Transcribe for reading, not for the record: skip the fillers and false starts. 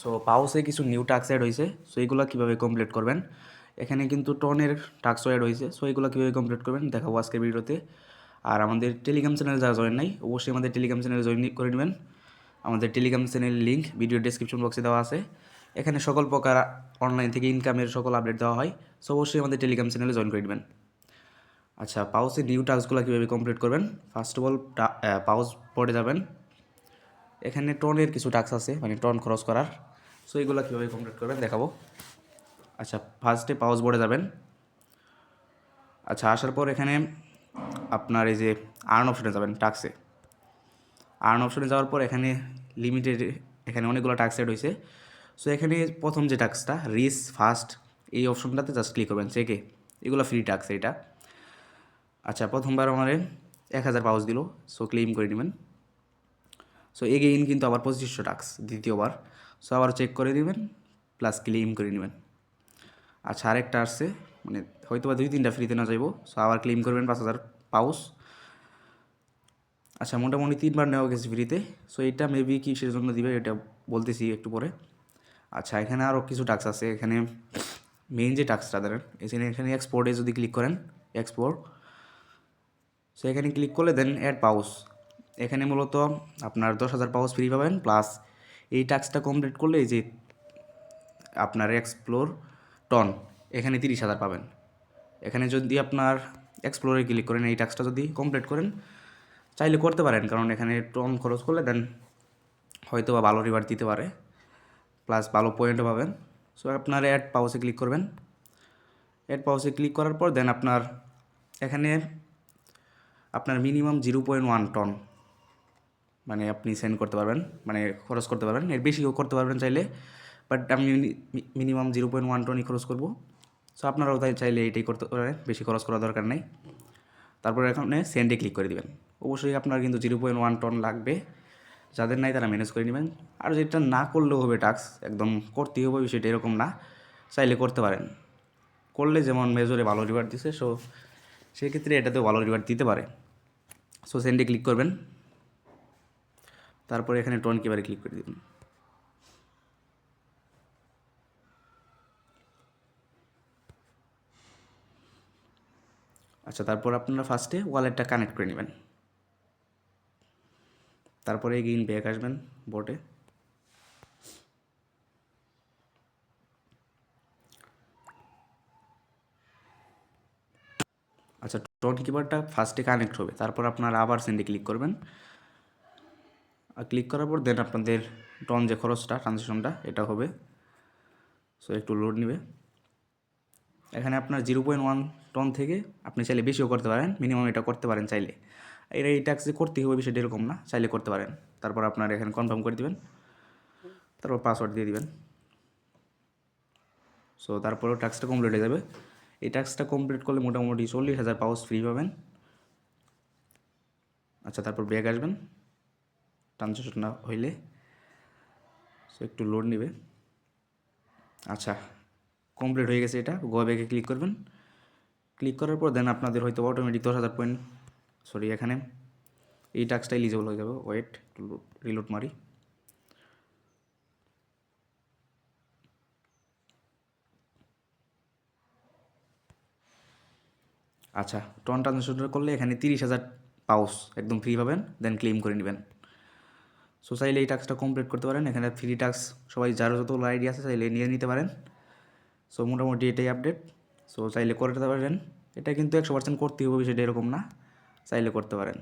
So পাউসে কিছু new task add হয়েছে, so এইগুলো কীভাবে কমপ্লিট করবেন। এখানে কিন্তু টনের টাস্কও অ্যাড হয়েছে, সো এইগুলো কীভাবে কমপ্লিট করবেন দেখাবো আজকের ভিডিওতে। আর আমাদের টেলিগ্রাম চ্যানেলে যারা জয়েন নাই অবশ্যই আমাদের টেলিগ্রাম চ্যানেলে জয়েন করে নেবেন। আমাদের টেলিগ্রাম চ্যানেলের লিঙ্ক ভিডিও ডেসক্রিপশন বক্সে দেওয়া আছে। এখানে সকল প্রকার অনলাইন থেকে ইনকামের সকল আপডেট দেওয়া হয়, সো অবশ্যই আমাদের টেলিগ্রাম চ্যানেলে জয়েন করে নেবেন। আচ্ছা, পাউসে নিউ টাস্কগুলো কীভাবে কমপ্লিট করবেন। ফার্স্ট অফ অল পাউস পড়ে যাবেন। এখানে টনের কিছু টাস্ক আছে, মানে টন খরচ করার, সো এইগুলো কীভাবে কমপ্লিট করবেন দেখাবো। আচ্ছা, ফার্স্টে পাউস বোর্ডে যাবেন। আচ্ছা, আসার পর এখানে আপনার এই যে আর্ন অপশনে যাবেন, টাস্কে আর্ন অপশনে যাওয়ার পর এখানে লিমিটেড, এখানে অনেকগুলো টাস্ক অ্যাড হয়েছে। সো এখানে প্রথম যে টাস্কটা রিচ ফার্স্ট, এই অপশনটাতে জাস্ট ক্লিক করবেন। চেকে এগুলো ফ্রি টাস্ক এটা। আচ্ছা, প্রথমবার আমার 1000 পাউস দিল, সো ক্লেম করে নেবেন। সো এগেইন কিন্তু আবার 2500 টাস্ক দ্বিতীয়বার, সো আবার চেক করে দিবেন প্লাস ক্লেম করে নেবেন। আচ্ছা, আরেকটা আসছে, মানে হয়তো বা 2-3টা ফ্রিতে না যাইব, সো আবার ক্লেম করবেন 5000 পাউস। আচ্ছা, মোটামুটি 3বার নেওয়া গেছে ফ্রিতে, সো এটা মেবি কিসের জন্য দিবে এটা বলতেছি একটু পরে। আচ্ছা, এখানে আরও কিছু টাস্ক আছে। এখানে মেইন যে টাস্কটা ধরেন এখানে এক্সপোর্টে যদি ক্লিক করেন, এক্সপোর্ট, সো এখানে ক্লিক করলে দেন অ্যাড পাউস। এখানে মূলত আপনার 10,000 পাউস ফ্রি পাবেন, প্লাস এই টাস্কটা কমপ্লিট করলে এই যে আপনার এক্সপ্লোর টন, এখানে 30,000 পাবেন। এখানে যদি আপনার এক্সপ্লোরে ক্লিক করেন, এই টাস্কটা যদি কমপ্লিট করেন, চাইলে করতে পারেন, কারণ এখানে টন খরচ করলে দেন হয়তো বা ভালো রিওয়ার্ড দিতে পারে, প্লাস ভালো পয়েন্টও পাবেন। সো আপনার অ্যাড পাউসে ক্লিক করবেন। অ্যাড পাউসে ক্লিক করার পর দেন আপনার এখানে আপনার মিনিমাম 0.1 টন মানে আপনি সেন্ড করতে পারবেন, মানে খরচ করতে পারবেন। এর বেশিও করতে পারবেন চাইলে, বাট আমি মিনিমাম 0.1 টনই খরচ করব। সো আপনারাও তাই চাইলে এইটাই করতে পারেন, বেশি খরচ করার দরকার নেই। তারপর এখানে সেন্ডে ক্লিক করে দেবেন। অবশ্যই আপনার কিন্তু 0.1 টন লাগবে, যাদের নাই তারা ম্যানেজ করে নেবেন। আর যেটা না করলেও হবে, টাস্ক একদম করতেই হবে বিষয়টা এরকম না, চাইলে করতে পারেন। করলে যেমন মেজরে ভালো রিওয়ার্ড দিছে, সো সেক্ষেত্রে এটাতেও ভালো রিওয়ার্ড দিতে পারে। সো সেন্ডে ক্লিক করবেন, তারপরে এখানে টন কিবারে ক্লিক করে দেবেন। আচ্ছা, তারপর আপনারা ফার্স্টে ওয়ালেটটা কানেক্ট করে নেবেন, তারপরে এগেইন ব্যাক আসবেন বোটে। আচ্ছা, টন কিপারটা ফার্স্টে কানেক্ট হবে, তারপর আপনারা আবার সেন্ডে ক্লিক করবেন। আর ক্লিক করার পর দেন আপনাদের টন যে খরচটা, ট্রানজেকশনটা এটা হবে। সো একটু লোড নেবে। এখানে আপনার 0.1 টন থেকে আপনি চাইলে বেশিও করতে পারেন, মিনিমাম এটা করতে পারেন চাইলে। এই ট্যাক্স যে করতেই হবে বিষয়টা এরকম না, চাইলে করতে পারেন। তারপর আপনার এখানে কনফার্ম করে দেবেন, তারপর পাসওয়ার্ড দিয়ে দিবেন। সো তারপরেও ট্যাক্সটা কমপ্লিট হয়ে যাবে। এই ট্যাক্সটা কমপ্লিট করলে মোটামুটি 40,000 পাউস ফ্রি পাবেন। আচ্ছা, তারপর ব্যাক আসবেন ট্রানজেকশন না হইলে, সো একটু লোড নেবে। আচ্ছা, কমপ্লিট হয়ে গেছে। এটা গো ব্যাকে ক্লিক করবেন। ক্লিক করার পর দেন আপনাদের হয়তো অটোমেটিক 10,000 পয়েন্ট, সরি এখানে এই টাস্কটা এলিজিবল হয়ে যাবে। ওয়েট, একটু রিলোড মারি। আচ্ছা, টন ট্রানজেকশনটা করলে এখানে 30,000 পাউস একদম ফ্রি পাবেন, দেন ক্লেম করে নেবেন। সো চাইলে এই টাস্কটা কমপ্লিট করতে পারেন। এখানে ফ্রি টাস্ক সবাই যার যতগুলো আইডি আছে চাইলে নিয়ে নিতে পারেন। সো মোটামুটি এটাই আপডেট। সো চাইলে করে নিতে পারেন। এটা কিন্তু 100% করতেই হবে সেটা এরকম না, চাইলে করতে পারেন।